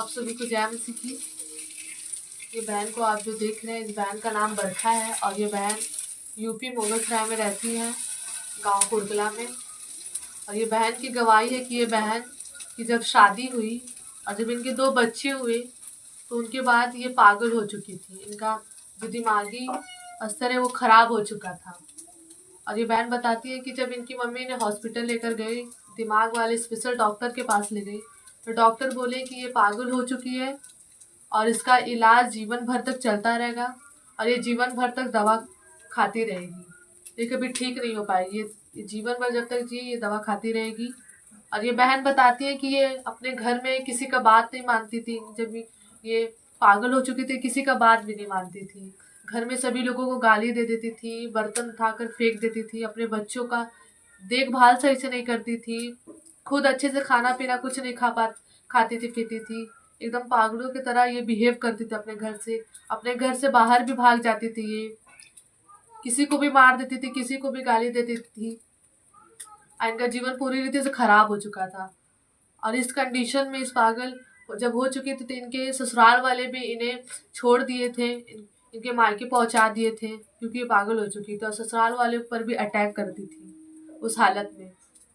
आप सभी को जय मसीह की। ये बहन को आप जो देख रहे हैं, इस बहन का नाम बरखा है और ये बहन यूपी मोगलसराय में रहती है, गांव कुर्गला में। और ये बहन की गवाही है कि ये बहन की जब शादी हुई और जब इनके 2 बच्चे हुए तो उनके बाद ये पागल हो चुकी थी। इनका जो दिमागी स्तर है वो खराब हो चुका था। और ये बहन बताती है कि जब इनकी मम्मी ने हॉस्पिटल लेकर गई, दिमाग वाले स्पेशल डॉक्टर के पास ले गई, तो डॉक्टर बोले कि ये पागल हो चुकी है और इसका इलाज जीवन भर तक चलता रहेगा और ये जीवन भर तक दवा खाती रहेगी। ये कभी ठीक नहीं हो पाएगी। ये जीवन भर जब तक जी ये दवा खाती रहेगी। और ये बहन बताती है कि ये अपने घर में किसी का बात नहीं मानती थी। जब ये पागल हो चुकी थी, किसी का बात भी नहीं मानती थी। घर में सभी लोगों को गाली दे देती थी, बर्तन उठाकर फेंक देती थी, अपने बच्चों का देखभाल सही से नहीं करती थी, खुद अच्छे से खाना पीना कुछ नहीं खाती थी पीती थी। एकदम पागलों की तरह ये बिहेव करती थी अपने घर से बाहर भी भाग जाती थी। ये किसी को भी मार देती थी, किसी को भी गाली देती थी। इनका जीवन पूरी रीति से खराब हो चुका था। और इस कंडीशन में इस पागल जब हो चुकी थी तो इनके ससुराल वाले भी इन्हें छोड़ दिए थे, इनके मायके पहुंचा दिए थे, क्योंकि ये पागल हो चुकी थी और ससुराल वाले पर भी अटैक करती थी उस हालत में।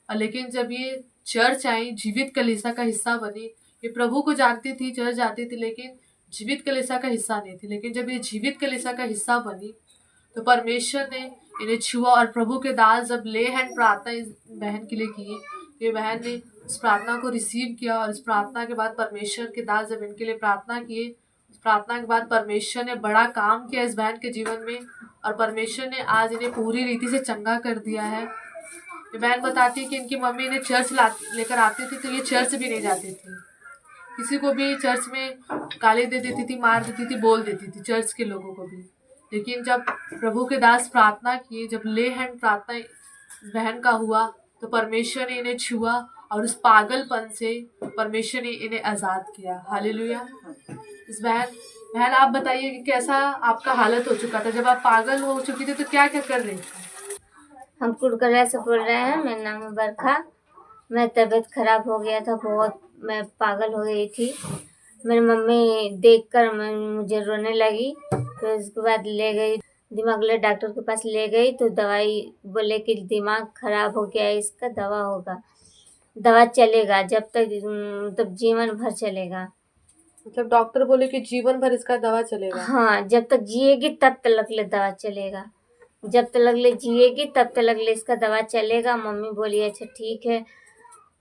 और लेकिन जब ये चर्च आई, जीवित कलीसिया का हिस्सा बनी, ये प्रभु को जानती थी, चर्च जाती थी, लेकिन जीवित कलीसिया का हिस्सा नहीं थी। लेकिन जब ये जीवित कलीसिया का हिस्सा बनी तो परमेश्वर ने इन्हें छुआ और प्रभु के दास जब ले हैंड प्रार्थना इस बहन के लिए की, ये बहन ने उस प्रार्थना को रिसीव किया। और इस प्रार्थना के बाद परमेश्वर के दास जब इनके लिए प्रार्थना किए, उस प्रार्थना के बाद परमेश्वर ने बड़ा काम किया इस बहन के जीवन में और परमेश्वर ने आज इन्हें पूरी रीति से चंगा कर दिया है। ये बहन बताती है कि इनकी मम्मी इन्हें चर्च लेकर आती थी तो ये चर्च भी नहीं जाती थी। किसी को भी चर्च में गाली दे देती थी, मार देती थी, बोल देती थी, चर्च के लोगों को भी। लेकिन जब प्रभु के दास प्रार्थना किए, जब ले हैंड प्रार्थना बहन का हुआ, तो परमेश्वर ने इन्हें छुआ और उस पागलपन से परमेश्वर ने इन्हें आज़ाद किया। हालेलुया। इस बहन आप बताइए कि कैसा आपका हालत हो चुका था जब आप पागल हो चुकी थी, तो क्या क्या कर रही थी? हम कुड़कला से बोल रहे हैं। मेरा नाम है बरखा। मैं तबीयत खराब हो गया था बहुत, मैं पागल हो गई थी। मेरी मम्मी देखकर मुझे रोने लगी। फिर उसके बाद ले गई दिमाग वाले डॉक्टर के पास ले गई तो दवाई बोले कि दिमाग खराब हो गया है, इसका दवा होगा, दवा चलेगा जब तक, मतलब जीवन भर चलेगा। मतलब डॉक्टर बोले कि जीवन भर इसका दवा चलेगा? हाँ, जब तक जिएगी तब तक ले दवा चलेगा, जब तक ले जिएगी तब तक ले इसका दवा चलेगा। मम्मी बोली अच्छा ठीक है।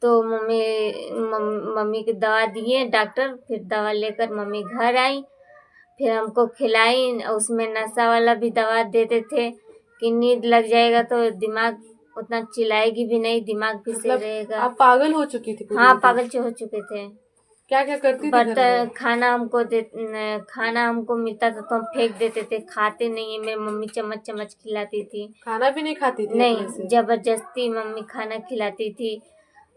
तो मम्मी की दवा दिए डॉक्टर। फिर दवा लेकर मम्मी घर आई, फिर हमको खिलाई। उसमें नशा वाला भी दवा देते थे कि नींद लग जाएगा तो दिमाग उतना चिल्लाएगी भी नहीं, दिमाग भी सही रहेगा। आप पागल हो चुकी थी? हाँ, पागल हो चुके थे। क्या क्या करती थी? बर्तन खाना हमको मिलता था तो हम फेंक देते थे, खाते नहीं है। मेरी मम्मी चम्मच चम्मच खिलाती थी। खाना भी नहीं खाती थी? नहीं, जबरदस्ती मम्मी खाना खिलाती थी,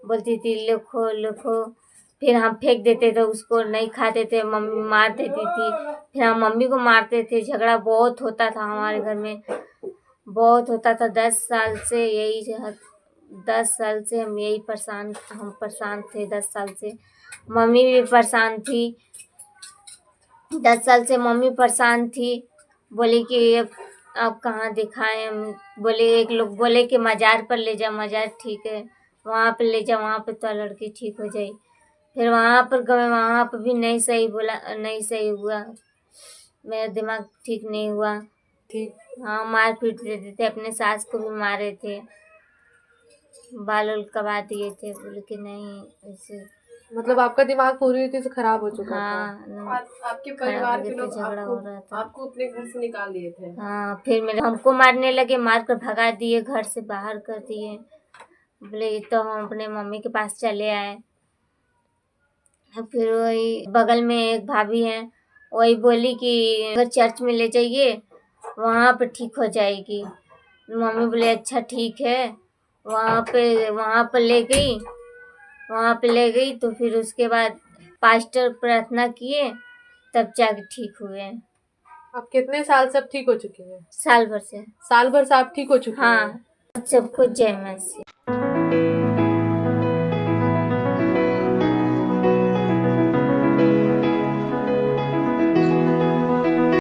बोलती थी लिखो लिखो। फिर हम फेंक देते थे, उसको नहीं खाते थे, मम्मी मार देती थी। फिर हम मम्मी को मारते थे। झगड़ा बहुत होता था हमारे घर में, बहुत होता था। 10 साल से हम यही परेशान थे। 10 साल से मम्मी भी परेशान थी। 10 साल से मम्मी परेशान थी। बोली कि अब कहाँ दिखाएं। बोले एक लोग बोले कि मज़ार पर ले जा, मज़ार ठीक है, वहाँ पर ले जा, वहाँ पर तो लड़की ठीक हो जाए। फिर वहाँ पर गए, वहाँ पर भी नहीं सही हुआ। मेरा दिमाग ठीक नहीं हुआ। ठीक। हाँ, मार पीट देते थे, अपने सास को भी मारे थे, बाल उल कबा दिए थे। बोले कि नहीं ऐसे। मतलब आपका दिमाग पूरी रीति से खराब हो चुका था? हाँ, आपके परिवार के लोग झगड़ा हो रहा था, आपको अपने घर से निकाल दिए थे? हाँ, फिर हमको मारने लगे, मार कर भगा दिए, घर से बाहर कर दिए। बोले तो हम अपने मम्मी के पास चले आए। फिर वही बगल में एक भाभी है, वही बोली कि अगर चर्च में ले जाइए, वहाँ पर ठीक हो जाएगी। मम्मी बोले अच्छा ठीक है। वहाँ पे ले गई तो फिर उसके बाद पास्टर प्रार्थना किए, तब जाके ठीक हुए। आप कितने साल से अब ठीक हो चुकी हैं? साल भर से। साल भर से आप ठीक हो चुकी हैं? हाँ, सबको जय मसीह।